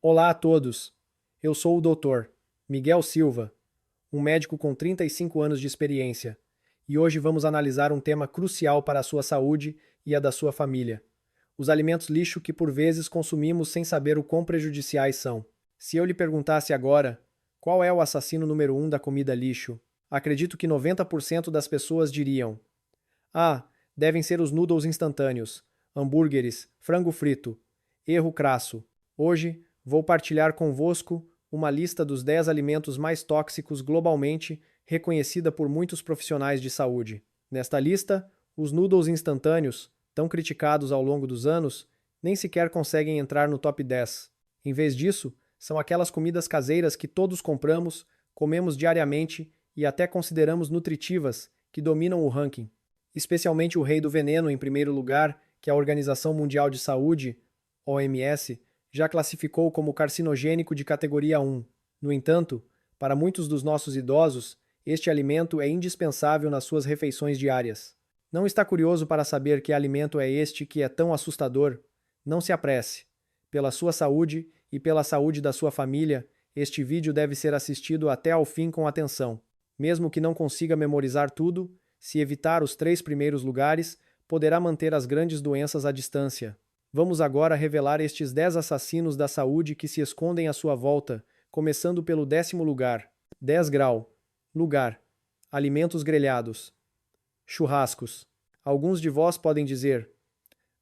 Olá a todos. Eu sou o Dr. Miguel Silva, um médico com 35 anos de experiência, e hoje vamos analisar um tema crucial para a sua saúde e a da sua família: os alimentos lixo que por vezes consumimos sem saber o quão prejudiciais são. Se eu lhe perguntasse agora, qual é o assassino número um da comida lixo? Acredito que 90% das pessoas diriam: ah, devem ser os noodles instantâneos, hambúrgueres, frango frito. Erro crasso. Hoje, vou partilhar convosco uma lista dos 10 alimentos mais tóxicos globalmente, reconhecida por muitos profissionais de saúde. Nesta lista, os noodles instantâneos, tão criticados ao longo dos anos, nem sequer conseguem entrar no top 10. Em vez disso, são aquelas comidas caseiras que todos compramos, comemos diariamente e até consideramos nutritivas, que dominam o ranking. Especialmente o rei do veneno em primeiro lugar, que a Organização Mundial de Saúde, OMS, já classificou como carcinogênico de categoria 1. No entanto, para muitos dos nossos idosos, este alimento é indispensável nas suas refeições diárias. Não está curioso para saber que alimento é este que é tão assustador? Não se apresse. Pela sua saúde e pela saúde da sua família, este vídeo deve ser assistido até ao fim com atenção. Mesmo que não consiga memorizar tudo, se evitar os 3 primeiros lugares, poderá manter as grandes doenças à distância. Vamos agora revelar estes 10 assassinos da saúde que se escondem à sua volta, começando pelo 10º lugar. 10 grau. Lugar. Alimentos grelhados. Churrascos. Alguns de vós podem dizer: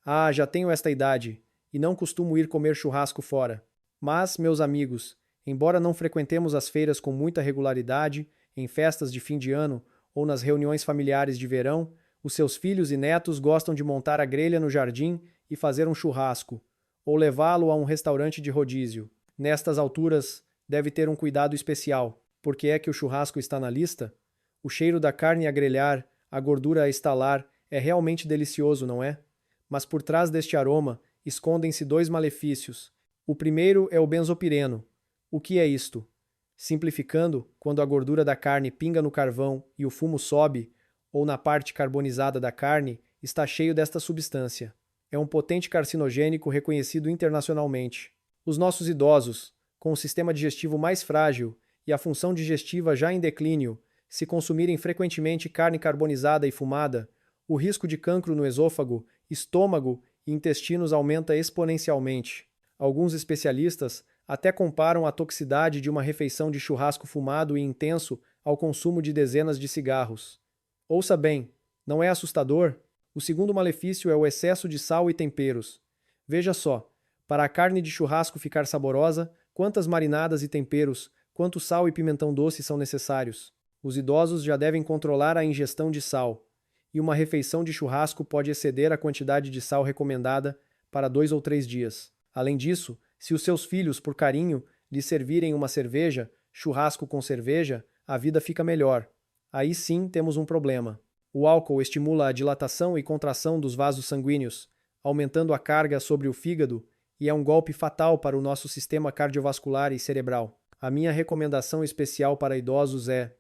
ah, já tenho esta idade, e não costumo ir comer churrasco fora. Mas, meus amigos, embora não frequentemos as feiras com muita regularidade, em festas de fim de ano ou nas reuniões familiares de verão, os seus filhos e netos gostam de montar a grelha no jardim e fazer um churrasco, ou levá-lo a um restaurante de rodízio. Nestas alturas, deve ter um cuidado especial. Por que é que o churrasco está na lista? O cheiro da carne a grelhar, a gordura a estalar, é realmente delicioso, não é? Mas por trás deste aroma, escondem-se 2 malefícios. O primeiro é o benzopireno. O que é isto? Simplificando, quando a gordura da carne pinga no carvão e o fumo sobe, ou na parte carbonizada da carne, está cheio desta substância. É um potente carcinogênico reconhecido internacionalmente. Os nossos idosos, com o sistema digestivo mais frágil e a função digestiva já em declínio, se consumirem frequentemente carne carbonizada e fumada, o risco de cancro no esôfago, estômago e intestinos aumenta exponencialmente. Alguns especialistas até comparam a toxicidade de uma refeição de churrasco fumado e intenso ao consumo de dezenas de cigarros. Ouça bem, não é assustador? O segundo malefício é o excesso de sal e temperos. Veja só, para a carne de churrasco ficar saborosa, quantas marinadas e temperos, quanto sal e pimentão doce são necessários? Os idosos já devem controlar a ingestão de sal, e uma refeição de churrasco pode exceder a quantidade de sal recomendada para 2 ou 3 dias. Além disso, se os seus filhos, por carinho, lhe servirem uma cerveja, churrasco com cerveja, a vida fica melhor. Aí sim temos um problema. O álcool estimula a dilatação e contração dos vasos sanguíneos, aumentando a carga sobre o fígado, e é um golpe fatal para o nosso sistema cardiovascular e cerebral. A minha recomendação especial para idosos é: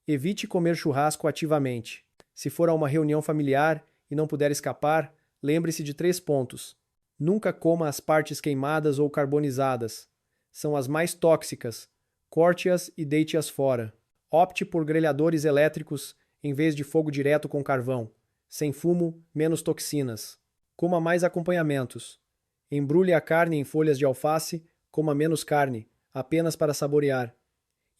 evite comer churrasco ativamente. Se for a uma reunião familiar e não puder escapar, lembre-se de 3 pontos. Nunca coma as partes queimadas ou carbonizadas. São as mais tóxicas. Corte-as e deite-as fora. Opte por grelhadores elétricos em vez de fogo direto com carvão. Sem fumo, menos toxinas. Coma mais acompanhamentos. Embrulhe a carne em folhas de alface, coma menos carne, apenas para saborear.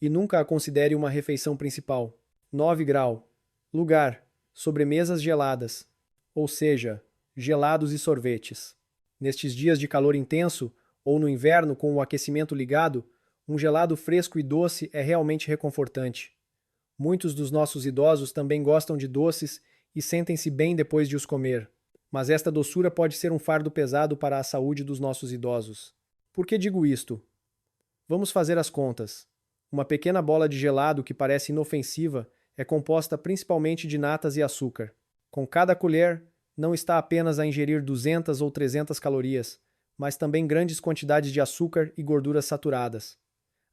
E nunca a considere uma refeição principal. 9 grau. Lugar: sobremesas geladas, ou seja, gelados e sorvetes. Nestes dias de calor intenso, ou no inverno com o aquecimento ligado, um gelado fresco e doce é realmente reconfortante. Muitos dos nossos idosos também gostam de doces e sentem-se bem depois de os comer. Mas esta doçura pode ser um fardo pesado para a saúde dos nossos idosos. Por que digo isto? Vamos fazer as contas. Uma pequena bola de gelado que parece inofensiva é composta principalmente de natas e açúcar. Com cada colher, não está apenas a ingerir 200 ou 300 calorias, mas também grandes quantidades de açúcar e gorduras saturadas.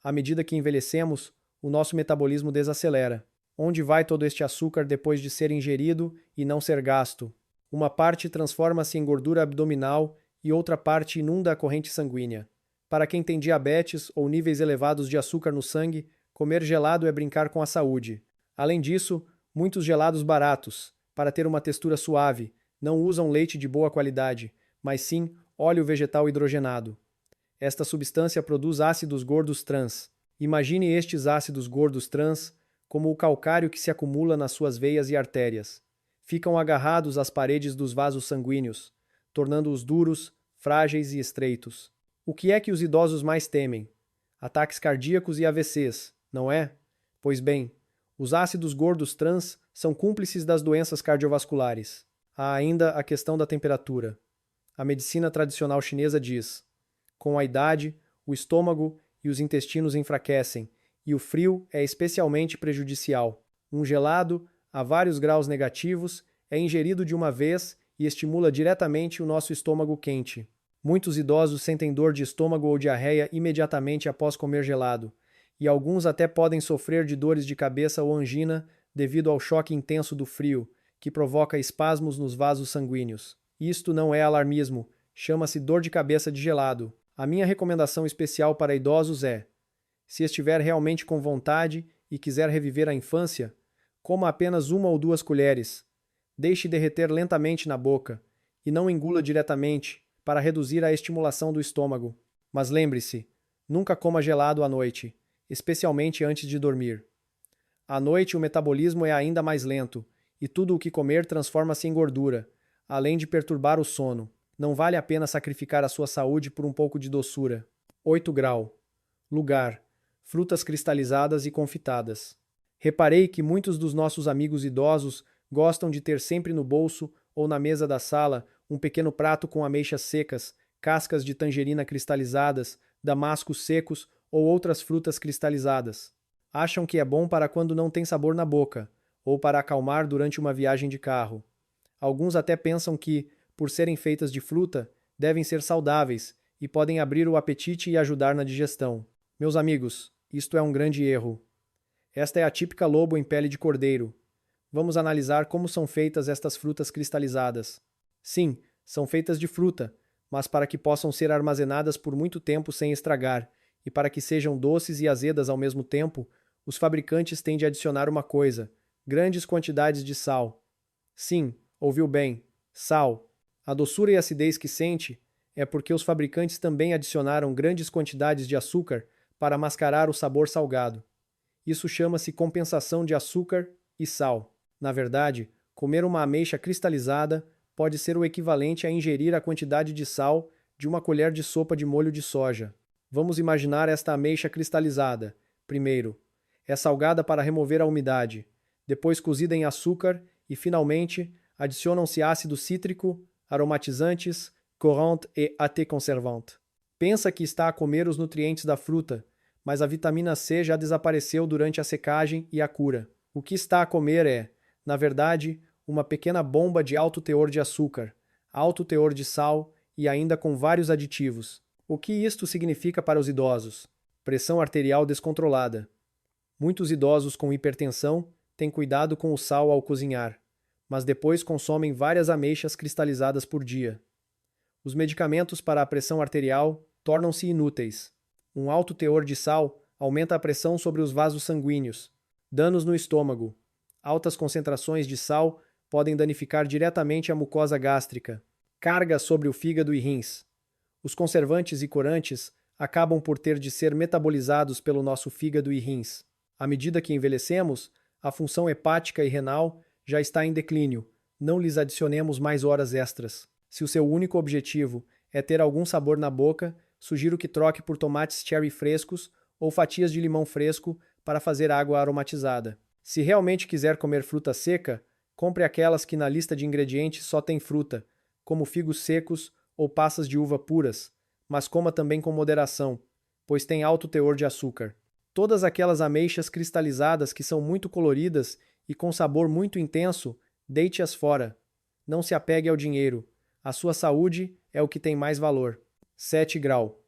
À medida que envelhecemos, o nosso metabolismo desacelera. Onde vai todo este açúcar depois de ser ingerido e não ser gasto? Uma parte transforma-se em gordura abdominal e outra parte inunda a corrente sanguínea. Para quem tem diabetes ou níveis elevados de açúcar no sangue, comer gelado é brincar com a saúde. Além disso, muitos gelados baratos, para ter uma textura suave, não usam leite de boa qualidade, mas sim óleo vegetal hidrogenado. Esta substância produz ácidos gordos trans. Imagine estes ácidos gordos trans como o calcário que se acumula nas suas veias e artérias. Ficam agarrados às paredes dos vasos sanguíneos, tornando-os duros, frágeis e estreitos. O que é que os idosos mais temem? Ataques cardíacos e AVCs, não é? Pois bem, os ácidos gordos trans são cúmplices das doenças cardiovasculares. Há ainda a questão da temperatura. A medicina tradicional chinesa diz: com a idade, o estômago e os intestinos enfraquecem, e o frio é especialmente prejudicial. Um gelado, a vários graus negativos, é ingerido de uma vez e estimula diretamente o nosso estômago quente. Muitos idosos sentem dor de estômago ou diarreia imediatamente após comer gelado, e alguns até podem sofrer de dores de cabeça ou angina devido ao choque intenso do frio, que provoca espasmos nos vasos sanguíneos. Isto não é alarmismo, chama-se dor de cabeça de gelado. A minha recomendação especial para idosos é: se estiver realmente com vontade e quiser reviver a infância, coma apenas 1 ou 2 colheres. Deixe derreter lentamente na boca e não engula diretamente para reduzir a estimulação do estômago. Mas lembre-se, nunca coma gelado à noite, especialmente antes de dormir. À noite o metabolismo é ainda mais lento e tudo o que comer transforma-se em gordura, além de perturbar o sono. Não vale a pena sacrificar a sua saúde por um pouco de doçura. 8 grau. Lugar: frutas cristalizadas e confitadas. Reparei que muitos dos nossos amigos idosos gostam de ter sempre no bolso ou na mesa da sala um pequeno prato com ameixas secas, cascas de tangerina cristalizadas, damascos secos ou outras frutas cristalizadas. Acham que é bom para quando não tem sabor na boca, ou para acalmar durante uma viagem de carro. Alguns até pensam que, por serem feitas de fruta, devem ser saudáveis e podem abrir o apetite e ajudar na digestão. Meus amigos, isto é um grande erro. Esta é a típica lobo em pele de cordeiro. Vamos analisar como são feitas estas frutas cristalizadas. Sim, são feitas de fruta, mas para que possam ser armazenadas por muito tempo sem estragar, e para que sejam doces e azedas ao mesmo tempo, os fabricantes têm de adicionar uma coisa: grandes quantidades de sal. Sim, ouviu bem, sal. A doçura e acidez que sente é porque os fabricantes também adicionaram grandes quantidades de açúcar para mascarar o sabor salgado. Isso chama-se compensação de açúcar e sal. Na verdade, comer uma ameixa cristalizada pode ser o equivalente a ingerir a quantidade de sal de uma colher de sopa de molho de soja. Vamos imaginar esta ameixa cristalizada. Primeiro, é salgada para remover a umidade, depois cozida em açúcar e, finalmente, adicionam-se ácido cítrico, aromatizantes, corante e até conservante. Pensa que está a comer os nutrientes da fruta, mas a vitamina C já desapareceu durante a secagem e a cura. O que está a comer é, na verdade, uma pequena bomba de alto teor de açúcar, alto teor de sal e ainda com vários aditivos. O que isto significa para os idosos? Pressão arterial descontrolada. Muitos idosos com hipertensão têm cuidado com o sal ao cozinhar, mas depois consomem várias ameixas cristalizadas por dia. Os medicamentos para a pressão arterial tornam-se inúteis. Um alto teor de sal aumenta a pressão sobre os vasos sanguíneos. Danos no estômago. Altas concentrações de sal podem danificar diretamente a mucosa gástrica. Carga sobre o fígado e rins. Os conservantes e corantes acabam por ter de ser metabolizados pelo nosso fígado e rins. À medida que envelhecemos, a função hepática e renal já está em declínio. Não lhes adicionemos mais horas extras. Se o seu único objetivo é ter algum sabor na boca, sugiro que troque por tomates cherry frescos ou fatias de limão fresco para fazer água aromatizada. Se realmente quiser comer fruta seca, compre aquelas que na lista de ingredientes só tem fruta, como figos secos ou passas de uva puras, mas coma também com moderação, pois tem alto teor de açúcar. Todas aquelas ameixas cristalizadas que são muito coloridas e com sabor muito intenso, deite-as fora. Não se apegue ao dinheiro. A sua saúde é o que tem mais valor. 7 grau.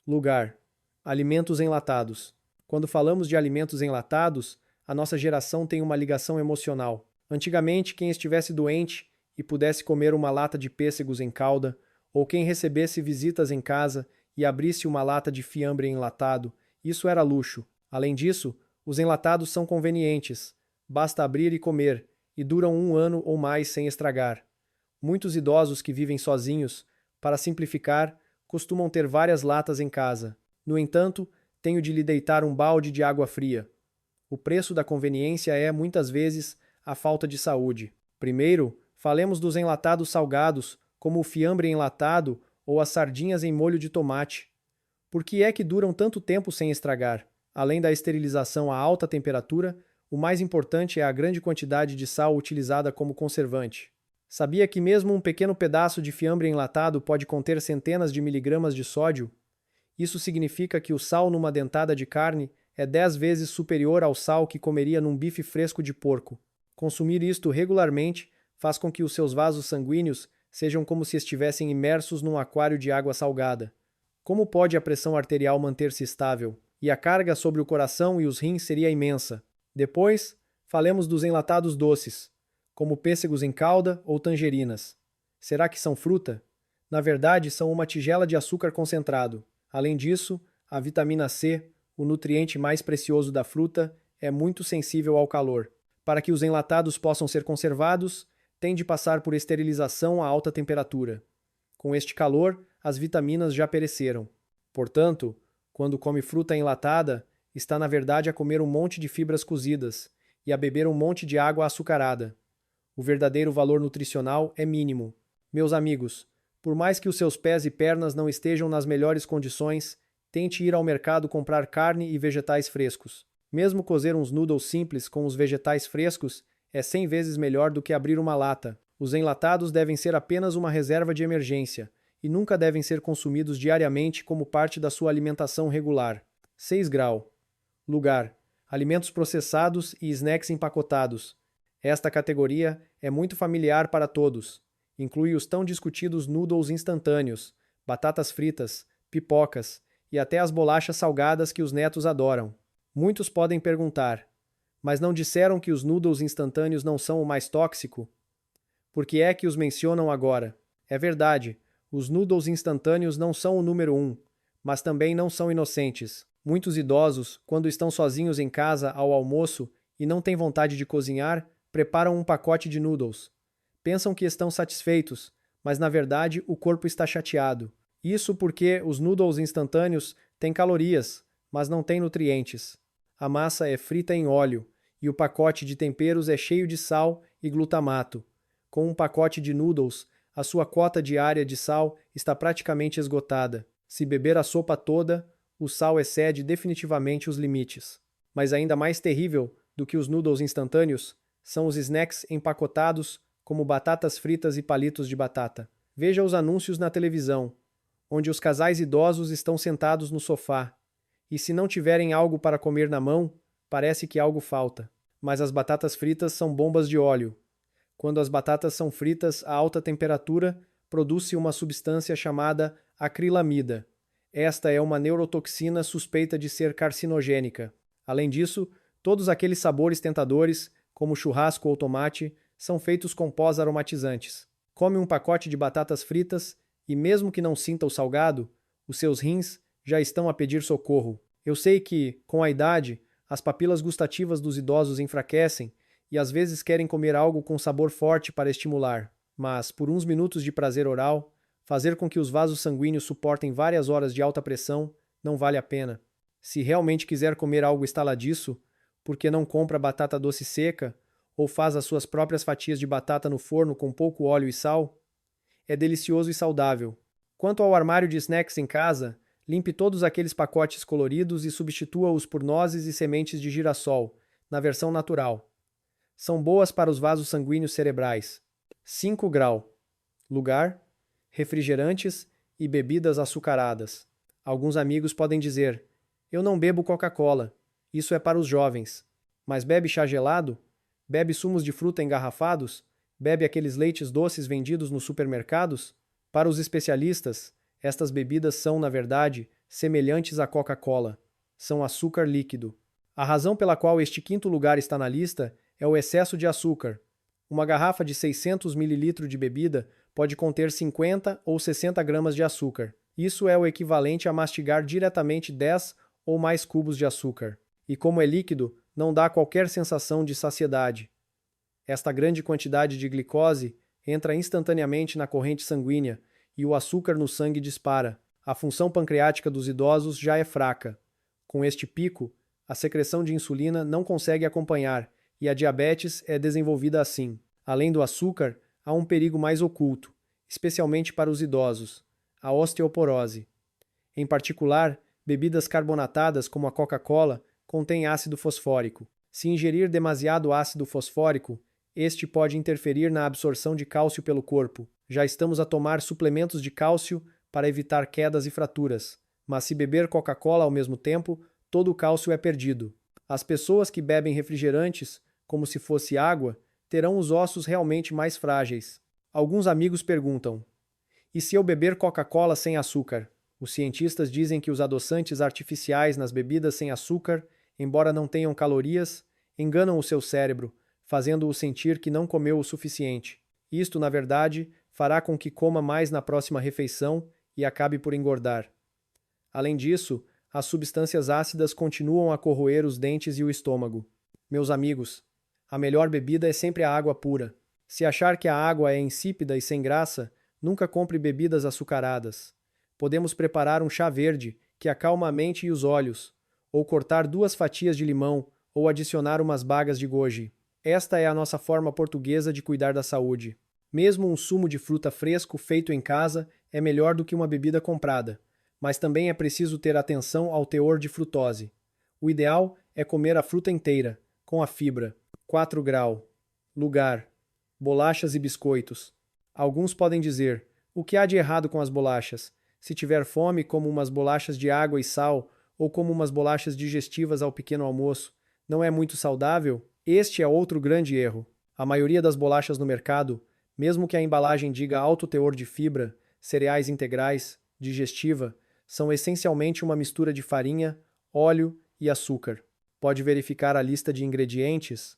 Lugar: alimentos enlatados. Quando falamos de alimentos enlatados, a nossa geração tem uma ligação emocional. Antigamente, quem estivesse doente e pudesse comer uma lata de pêssegos em calda, ou quem recebesse visitas em casa e abrisse uma lata de fiambre enlatado, isso era luxo. Além disso, os enlatados são convenientes. Basta abrir e comer, e duram 1 ano ou mais sem estragar. Muitos idosos que vivem sozinhos, para simplificar, costumam ter várias latas em casa. No entanto, tenho de lhe deitar um balde de água fria. O preço da conveniência é, muitas vezes, a falta de saúde. Primeiro, falemos dos enlatados salgados, como o fiambre enlatado ou as sardinhas em molho de tomate. Por que é que duram tanto tempo sem estragar? Além da esterilização a alta temperatura, o mais importante é a grande quantidade de sal utilizada como conservante. Sabia que mesmo um pequeno pedaço de fiambre enlatado pode conter centenas de miligramas de sódio? Isso significa que o sal numa dentada de carne é 10 vezes superior ao sal que comeria num bife fresco de porco. Consumir isto regularmente faz com que os seus vasos sanguíneos sejam como se estivessem imersos num aquário de água salgada. Como pode a pressão arterial manter-se estável? E a carga sobre o coração e os rins seria imensa. Depois, falemos dos enlatados doces, como pêssegos em calda ou tangerinas. Será que são fruta? Na verdade, são uma tigela de açúcar concentrado. Além disso, a vitamina C, o nutriente mais precioso da fruta, é muito sensível ao calor. Para que os enlatados possam ser conservados, tem de passar por esterilização a alta temperatura. Com este calor, as vitaminas já pereceram. Portanto, quando come fruta enlatada, está na verdade a comer um monte de fibras cozidas e a beber um monte de água açucarada. O verdadeiro valor nutricional é mínimo. Meus amigos, por mais que os seus pés e pernas não estejam nas melhores condições, tente ir ao mercado comprar carne e vegetais frescos. Mesmo cozer uns noodles simples com os vegetais frescos é 100 vezes melhor do que abrir uma lata. Os enlatados devem ser apenas uma reserva de emergência e nunca devem ser consumidos diariamente como parte da sua alimentação regular. 6 grau. Lugar: alimentos processados e snacks empacotados. Esta categoria é muito familiar para todos. Inclui os tão discutidos noodles instantâneos, batatas fritas, pipocas e até as bolachas salgadas que os netos adoram. Muitos podem perguntar: mas não disseram que os noodles instantâneos não são o mais tóxico? Por que é que os mencionam agora? É verdade, os noodles instantâneos não são o número 1, mas também não são inocentes. Muitos idosos, quando estão sozinhos em casa ao almoço e não têm vontade de cozinhar, preparam um pacote de noodles. Pensam que estão satisfeitos, mas na verdade o corpo está chateado. Isso porque os noodles instantâneos têm calorias, mas não têm nutrientes. A massa é frita em óleo e o pacote de temperos é cheio de sal e glutamato. Com um pacote de noodles, a sua cota diária de sal está praticamente esgotada. Se beber a sopa toda, o sal excede definitivamente os limites. Mas ainda mais terrível do que os noodles instantâneos são os snacks empacotados, como batatas fritas e palitos de batata. Veja os anúncios na televisão, onde os casais idosos estão sentados no sofá. E se não tiverem algo para comer na mão, parece que algo falta. Mas as batatas fritas são bombas de óleo. Quando as batatas são fritas a alta temperatura, produz-se uma substância chamada acrilamida. Esta é uma neurotoxina suspeita de ser carcinogênica. Além disso, todos aqueles sabores tentadores, como churrasco ou tomate, são feitos com pós aromatizantes. Come um pacote de batatas fritas e, mesmo que não sinta o salgado, os seus rins já estão a pedir socorro. Eu sei que, com a idade, as papilas gustativas dos idosos enfraquecem e às vezes querem comer algo com sabor forte para estimular, mas, por uns minutos de prazer oral, fazer com que os vasos sanguíneos suportem várias horas de alta pressão não vale a pena. Se realmente quiser comer algo estaladiço, por que não compra batata doce seca ou faz as suas próprias fatias de batata no forno com pouco óleo e sal? É delicioso e saudável. Quanto ao armário de snacks em casa, limpe todos aqueles pacotes coloridos e substitua-os por nozes e sementes de girassol, na versão natural. São boas para os vasos sanguíneos cerebrais. 5 grau. Lugar: refrigerantes e bebidas açucaradas. Alguns amigos podem dizer: eu não bebo Coca-Cola, isso é para os jovens. Mas bebe chá gelado? Bebe sumos de fruta engarrafados? Bebe aqueles leites doces vendidos nos supermercados? Para os especialistas, estas bebidas são, na verdade, semelhantes à Coca-Cola. São açúcar líquido. A razão pela qual este quinto lugar está na lista é o excesso de açúcar. Uma garrafa de 600 ml de bebida pode conter 50 ou 60 gramas de açúcar. Isso é o equivalente a mastigar diretamente 10 ou mais cubos de açúcar. E como é líquido, não dá qualquer sensação de saciedade. Esta grande quantidade de glicose entra instantaneamente na corrente sanguínea e o açúcar no sangue dispara. A função pancreática dos idosos já é fraca. Com este pico, a secreção de insulina não consegue acompanhar e a diabetes é desenvolvida assim. Além do açúcar, há um perigo mais oculto, especialmente para os idosos: a osteoporose. Em particular, bebidas carbonatadas como a Coca-Cola contêm ácido fosfórico. Se ingerir demasiado ácido fosfórico, este pode interferir na absorção de cálcio pelo corpo. Já estamos a tomar suplementos de cálcio para evitar quedas e fraturas, mas se beber Coca-Cola ao mesmo tempo, todo o cálcio é perdido. As pessoas que bebem refrigerantes, como se fosse água, terão os ossos realmente mais frágeis. Alguns amigos perguntam: e se eu beber Coca-Cola sem açúcar? Os cientistas dizem que os adoçantes artificiais nas bebidas sem açúcar, embora não tenham calorias, enganam o seu cérebro, fazendo-o sentir que não comeu o suficiente. Isto, na verdade, fará com que coma mais na próxima refeição e acabe por engordar. Além disso, as substâncias ácidas continuam a corroer os dentes e o estômago. Meus amigos, a melhor bebida é sempre a água pura. Se achar que a água é insípida e sem graça, nunca compre bebidas açucaradas. Podemos preparar um chá verde, que acalma a mente e os olhos, ou cortar 2 fatias de limão, ou adicionar umas bagas de goji. Esta é a nossa forma portuguesa de cuidar da saúde. Mesmo um sumo de fruta fresco feito em casa é melhor do que uma bebida comprada, mas também é preciso ter atenção ao teor de frutose. O ideal é comer a fruta inteira, com a fibra. 4 grau. Lugar: bolachas e biscoitos. Alguns podem dizer: o que há de errado com as bolachas? Se tiver fome, como umas bolachas de água e sal, ou como umas bolachas digestivas ao pequeno almoço. Não é muito saudável? Este é outro grande erro. A maioria das bolachas no mercado, mesmo que a embalagem diga alto teor de fibra, cereais integrais, digestiva, são essencialmente uma mistura de farinha, óleo e açúcar. Pode verificar a lista de ingredientes?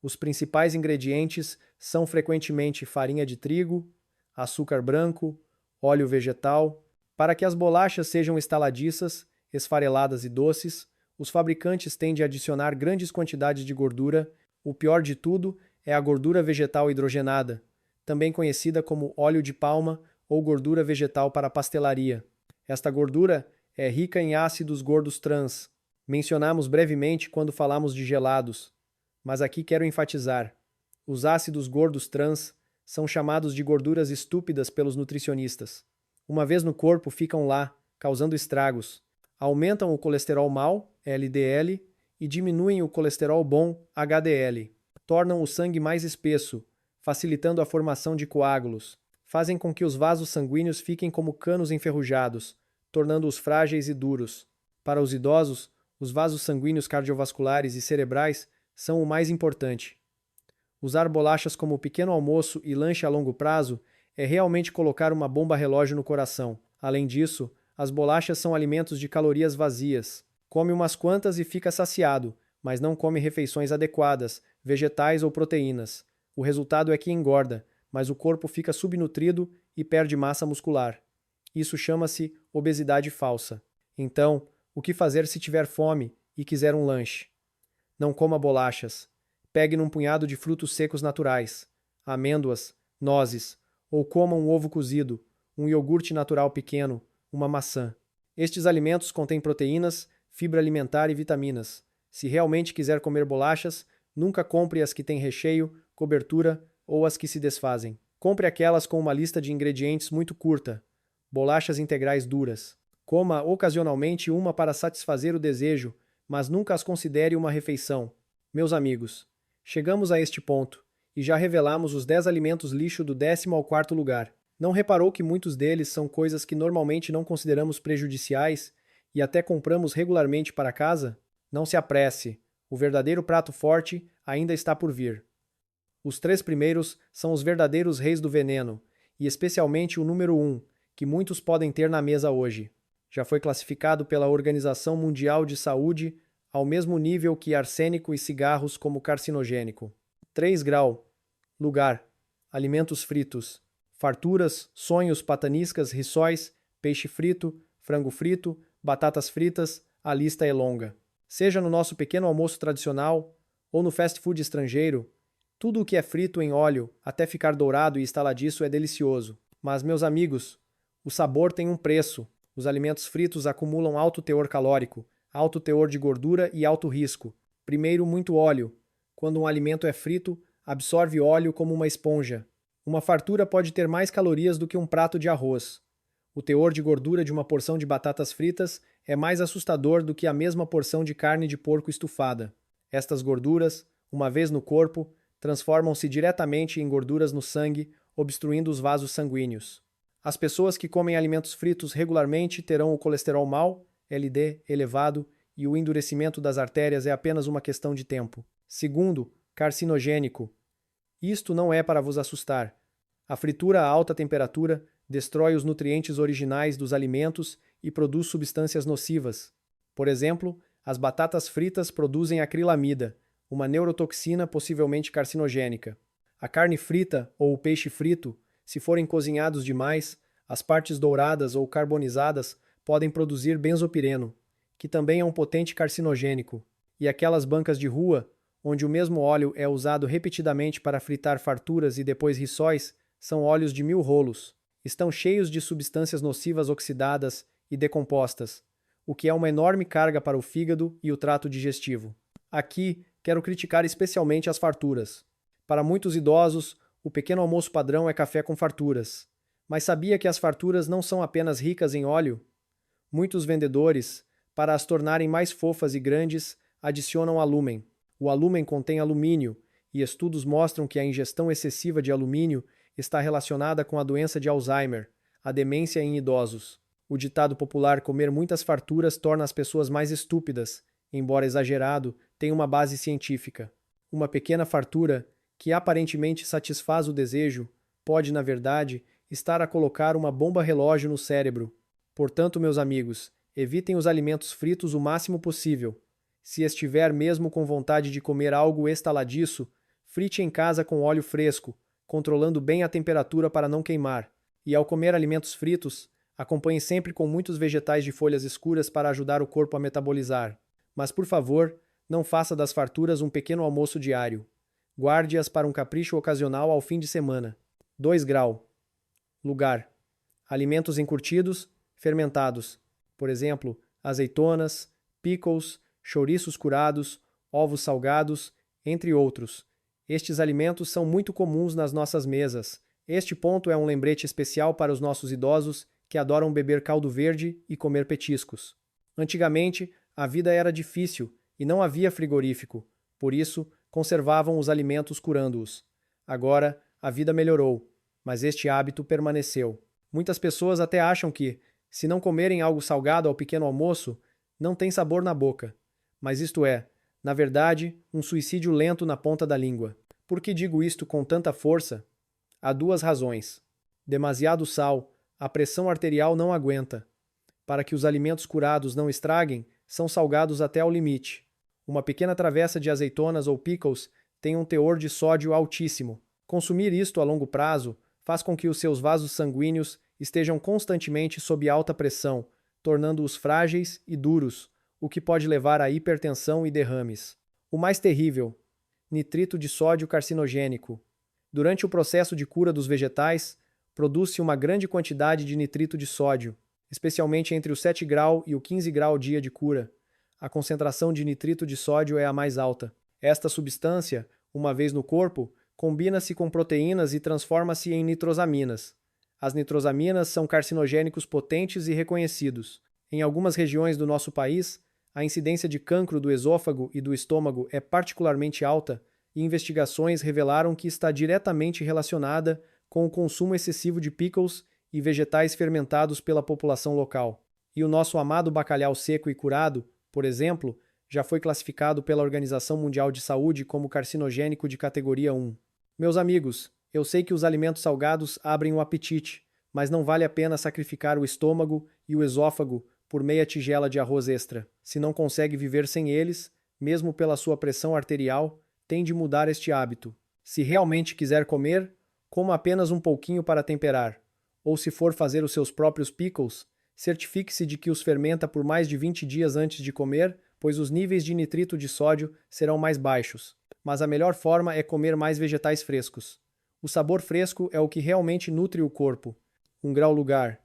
Os principais ingredientes são frequentemente farinha de trigo, açúcar branco, óleo vegetal. Para que as bolachas sejam estaladiças, esfareladas e doces, os fabricantes tendem a adicionar grandes quantidades de gordura. O pior de tudo é a gordura vegetal hidrogenada, também conhecida como óleo de palma ou gordura vegetal para pastelaria. Esta gordura é rica em ácidos gordos trans. Mencionamos brevemente quando falamos de gelados, mas aqui quero enfatizar: os ácidos gordos trans são chamados de gorduras estúpidas pelos nutricionistas. Uma vez no corpo, ficam lá, causando estragos. Aumentam o colesterol mau, LDL, e diminuem o colesterol bom, HDL. Tornam o sangue mais espesso, facilitando a formação de coágulos. Fazem com que os vasos sanguíneos fiquem como canos enferrujados, tornando-os frágeis e duros. Para os idosos, os vasos sanguíneos cardiovasculares e cerebrais são o mais importante. Usar bolachas como pequeno almoço e lanche a longo prazo é realmente colocar uma bomba relógio no coração. Além disso, as bolachas são alimentos de calorias vazias. Come umas quantas e fica saciado, mas não come refeições adequadas, vegetais ou proteínas. O resultado é que engorda, mas o corpo fica subnutrido e perde massa muscular. Isso chama-se obesidade falsa. Então, o que fazer se tiver fome e quiser um lanche? Não coma bolachas. Pegue num punhado de frutos secos naturais, amêndoas, nozes, ou coma um ovo cozido, um iogurte natural pequeno, uma maçã. Estes alimentos contêm proteínas, fibra alimentar e vitaminas. Se realmente quiser comer bolachas, nunca compre as que têm recheio, cobertura ou as que se desfazem. Compre aquelas com uma lista de ingredientes muito curta. Bolachas integrais duras. Coma ocasionalmente uma para satisfazer o desejo, mas nunca as considere uma refeição. Meus amigos, chegamos a este ponto, e já revelamos os 10 alimentos lixo do 10º ao 4º lugar. Não reparou que muitos deles são coisas que normalmente não consideramos prejudiciais e até compramos regularmente para casa? Não se apresse, o verdadeiro prato forte ainda está por vir. Os 3 primeiros são os verdadeiros reis do veneno, e especialmente o número 1, que muitos podem ter na mesa hoje. Já foi classificado pela Organização Mundial de Saúde ao mesmo nível que arsênico e cigarros como carcinogênico. 3 grau. Lugar: alimentos fritos. Farturas, sonhos, pataniscas, rissóis, peixe frito, frango frito, batatas fritas, a lista é longa. Seja no nosso pequeno almoço tradicional ou no fast food estrangeiro, tudo o que é frito em óleo até ficar dourado e estaladiço é delicioso. Mas, meus amigos, o sabor tem um preço. Os alimentos fritos acumulam alto teor calórico, alto teor de gordura e alto risco. Primeiro, muito óleo. Quando um alimento é frito, absorve óleo como uma esponja. Uma fartura pode ter mais calorias do que um prato de arroz. O teor de gordura de uma porção de batatas fritas é mais assustador do que a mesma porção de carne de porco estufada. Estas gorduras, uma vez no corpo, transformam-se diretamente em gorduras no sangue, obstruindo os vasos sanguíneos. As pessoas que comem alimentos fritos regularmente terão o colesterol mau, LD, elevado, e o endurecimento das artérias é apenas uma questão de tempo. Segundo, carcinogênico. Isto não é para vos assustar. A fritura a alta temperatura destrói os nutrientes originais dos alimentos e produz substâncias nocivas. Por exemplo, as batatas fritas produzem acrilamida, uma neurotoxina possivelmente carcinogênica. A carne frita ou o peixe frito, se forem cozinhados demais, as partes douradas ou carbonizadas podem produzir benzopireno, que também é um potente carcinogênico. E aquelas bancas de rua, onde o mesmo óleo é usado repetidamente para fritar farturas e depois rissóis, são óleos de 1000 rolos. Estão cheios de substâncias nocivas oxidadas e decompostas, o que é uma enorme carga para o fígado e o trato digestivo. Aqui, quero criticar especialmente as farturas. Para muitos idosos, o pequeno almoço padrão é café com farturas. Mas sabia que as farturas não são apenas ricas em óleo? Muitos vendedores, para as tornarem mais fofas e grandes, adicionam alúmen. O alúmen contém alumínio, e estudos mostram que a ingestão excessiva de alumínio está relacionada com a doença de Alzheimer, a demência em idosos. O ditado popular comer muitas farturas torna as pessoas mais estúpidas, embora exagerado, tem uma base científica. Uma pequena fartura, que aparentemente satisfaz o desejo, pode, na verdade, estar a colocar uma bomba relógio no cérebro. Portanto, meus amigos, evitem os alimentos fritos o máximo possível. Se estiver mesmo com vontade de comer algo estaladiço, frite em casa com óleo fresco, controlando bem a temperatura para não queimar. E ao comer alimentos fritos, acompanhe sempre com muitos vegetais de folhas escuras para ajudar o corpo a metabolizar. Mas, por favor, não faça das farturas um pequeno almoço diário. Guarde-as para um capricho ocasional ao fim de semana. 2 grau. Lugar: alimentos encurtidos, fermentados. Por exemplo, azeitonas, pickles, chouriços curados, ovos salgados, entre outros. Estes alimentos são muito comuns nas nossas mesas. Este ponto é um lembrete especial para os nossos idosos que adoram beber caldo verde e comer petiscos. Antigamente, a vida era difícil e não havia frigorífico, por isso, conservavam os alimentos curando-os. Agora, a vida melhorou, mas este hábito permaneceu. Muitas pessoas até acham que, se não comerem algo salgado ao pequeno almoço, não tem sabor na boca. Mas isto é, na verdade, um suicídio lento na ponta da língua. Por que digo isto com tanta força? Há 2 razões. Demasiado sal, a pressão arterial não aguenta. Para que os alimentos curados não estraguem, são salgados até ao limite. Uma pequena travessa de azeitonas ou pickles tem um teor de sódio altíssimo. Consumir isto a longo prazo faz com que os seus vasos sanguíneos estejam constantemente sob alta pressão, tornando-os frágeis e duros, o que pode levar a hipertensão e derrames. O mais terrível: nitrito de sódio carcinogênico. Durante o processo de cura dos vegetais, produz-se uma grande quantidade de nitrito de sódio, especialmente entre o 7 grau e o 15 grau dia de cura. A concentração de nitrito de sódio é a mais alta. Esta substância, uma vez no corpo, combina-se com proteínas e transforma-se em nitrosaminas. As nitrosaminas são carcinogênicos potentes e reconhecidos. Em algumas regiões do nosso país, a incidência de cancro do esôfago e do estômago é particularmente alta e investigações revelaram que está diretamente relacionada com o consumo excessivo de pickles e vegetais fermentados pela população local. E o nosso amado bacalhau seco e curado, por exemplo, já foi classificado pela Organização Mundial de Saúde como carcinogênico de categoria 1. Meus amigos, eu sei que os alimentos salgados abrem o apetite, mas não vale a pena sacrificar o estômago e o esôfago por meia tigela de arroz extra. Se não consegue viver sem eles, mesmo pela sua pressão arterial, tem de mudar este hábito. Se realmente quiser comer, coma apenas um pouquinho para temperar. ou se for fazer os seus próprios pickles, certifique-se de que os fermenta por mais de 20 dias antes de comer, pois os níveis de nitrito de sódio serão mais baixos. Mas a melhor forma é comer mais vegetais frescos. O sabor fresco é o que realmente nutre o corpo. Um grau-lugar.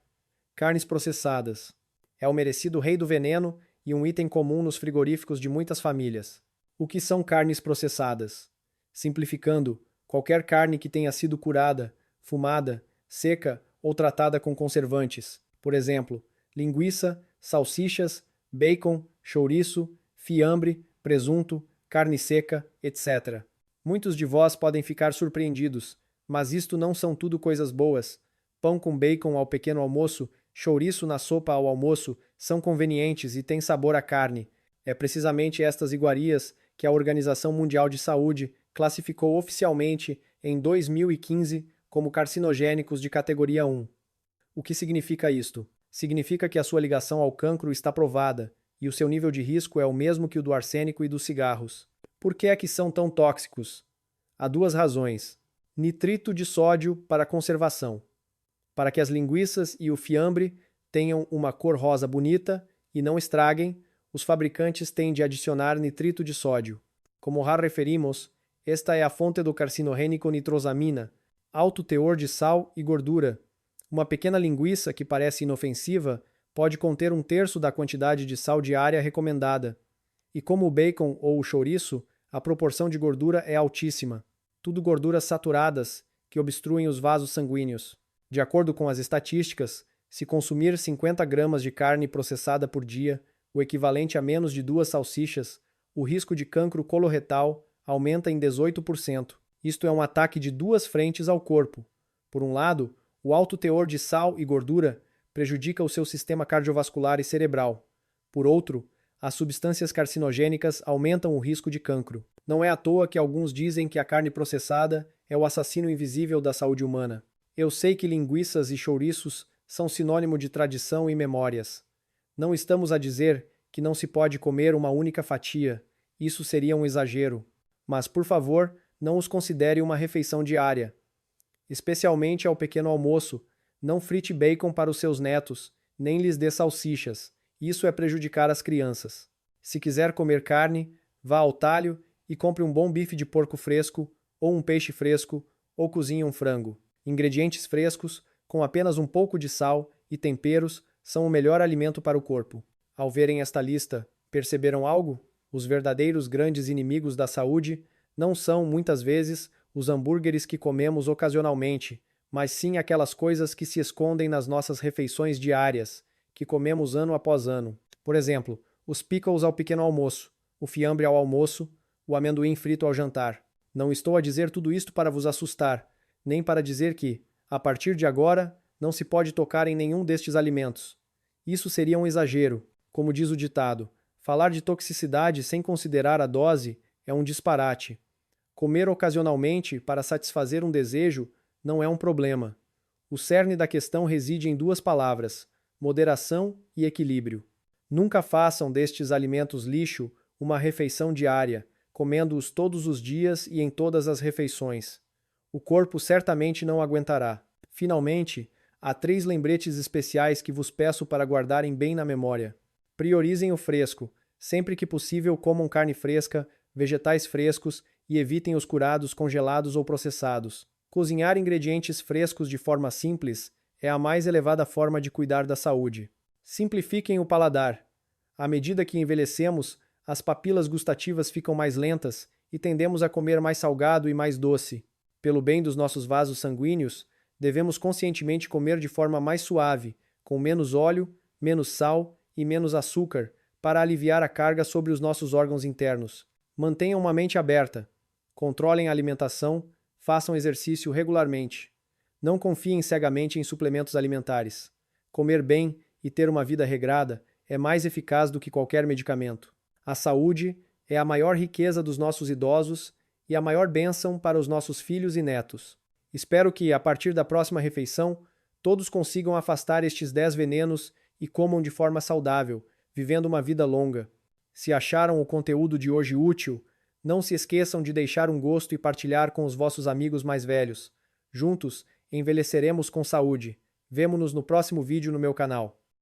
Carnes processadas. É o merecido rei do veneno e um item comum nos frigoríficos de muitas famílias. O que são carnes processadas? Simplificando, qualquer carne que tenha sido curada, fumada, seca ou tratada com conservantes. Por exemplo, linguiça, salsichas, bacon, chouriço, fiambre, presunto, carne seca, etc. Muitos de vós podem ficar surpreendidos, mas isto não são tudo coisas boas. Pão com bacon ao pequeno almoço, chouriço na sopa ao almoço, são convenientes e têm sabor a carne. É precisamente estas iguarias que a Organização Mundial de Saúde classificou oficialmente em 2015 como carcinogênicos de categoria 1. O que significa isto? Significa que a sua ligação ao cancro está provada e o seu nível de risco é o mesmo que o do arsênico e dos cigarros. Por que é que são tão tóxicos? Há duas razões. Nitrito de sódio para conservação. Para que as linguiças e o fiambre tenham uma cor rosa bonita e não estraguem, os fabricantes têm de adicionar nitrito de sódio. Como já referimos, esta é a fonte do carcinogênico nitrosamina, alto teor de sal e gordura. Uma pequena linguiça que parece inofensiva pode conter 1/3 da quantidade de sal diária recomendada. E como o bacon ou o chouriço, a proporção de gordura é altíssima. Tudo gorduras saturadas que obstruem os vasos sanguíneos. De acordo com as estatísticas, se consumir 50 gramas de carne processada por dia, o equivalente a menos de 2 salsichas, o risco de cancro coloretal aumenta em 18%. Isto é um ataque de duas frentes ao corpo. Por um lado, o alto teor de sal e gordura prejudica o seu sistema cardiovascular e cerebral. Por outro, as substâncias carcinogênicas aumentam o risco de cancro. Não é à toa que alguns dizem que a carne processada é o assassino invisível da saúde humana. Eu sei que linguiças e chouriços são sinônimo de tradição e memórias. Não estamos a dizer que não se pode comer uma única fatia, isso seria um exagero. Mas, por favor, não os considere uma refeição diária. Especialmente ao pequeno almoço, não frite bacon para os seus netos, nem lhes dê salsichas. Isso é prejudicar as crianças. Se quiser comer carne, vá ao talho e compre um bom bife de porco fresco, ou um peixe fresco, ou cozinhe um frango. Ingredientes frescos, com apenas um pouco de sal e temperos, são o melhor alimento para o corpo. Ao verem esta lista, perceberam algo? Os verdadeiros grandes inimigos da saúde não são, muitas vezes, os hambúrgueres que comemos ocasionalmente, mas sim aquelas coisas que se escondem nas nossas refeições diárias, que comemos ano após ano. Por exemplo, os pickles ao pequeno almoço, o fiambre ao almoço, o amendoim frito ao jantar. Não estou a dizer tudo isto para vos assustar, nem para dizer que, a partir de agora, não se pode tocar em nenhum destes alimentos. Isso seria um exagero. Como diz o ditado, falar de toxicidade sem considerar a dose é um disparate. Comer ocasionalmente para satisfazer um desejo não é um problema. O cerne da questão reside em duas palavras: moderação e equilíbrio. Nunca façam destes alimentos lixo uma refeição diária, comendo-os todos os dias e em todas as refeições. O corpo certamente não aguentará. Finalmente, há 3 lembretes especiais que vos peço para guardarem bem na memória. Priorizem o fresco. Sempre que possível, comam carne fresca, vegetais frescos e evitem os curados, congelados ou processados. Cozinhar ingredientes frescos de forma simples é a mais elevada forma de cuidar da saúde. Simplifiquem o paladar. À medida que envelhecemos, as papilas gustativas ficam mais lentas e tendemos a comer mais salgado e mais doce. Pelo bem dos nossos vasos sanguíneos, devemos conscientemente comer de forma mais suave, com menos óleo, menos sal e menos açúcar, para aliviar a carga sobre os nossos órgãos internos. Mantenham uma mente aberta. Controlem a alimentação, façam exercício regularmente. Não confiem cegamente em suplementos alimentares. Comer bem e ter uma vida regrada é mais eficaz do que qualquer medicamento. A saúde é a maior riqueza dos nossos idosos e a maior bênção para os nossos filhos e netos. Espero que, a partir da próxima refeição, todos consigam afastar estes 10 venenos e comam de forma saudável, vivendo uma vida longa. Se acharam o conteúdo de hoje útil, não se esqueçam de deixar um gosto e partilhar com os vossos amigos mais velhos. Juntos, envelheceremos com saúde. Vemo-nos no próximo vídeo no meu canal.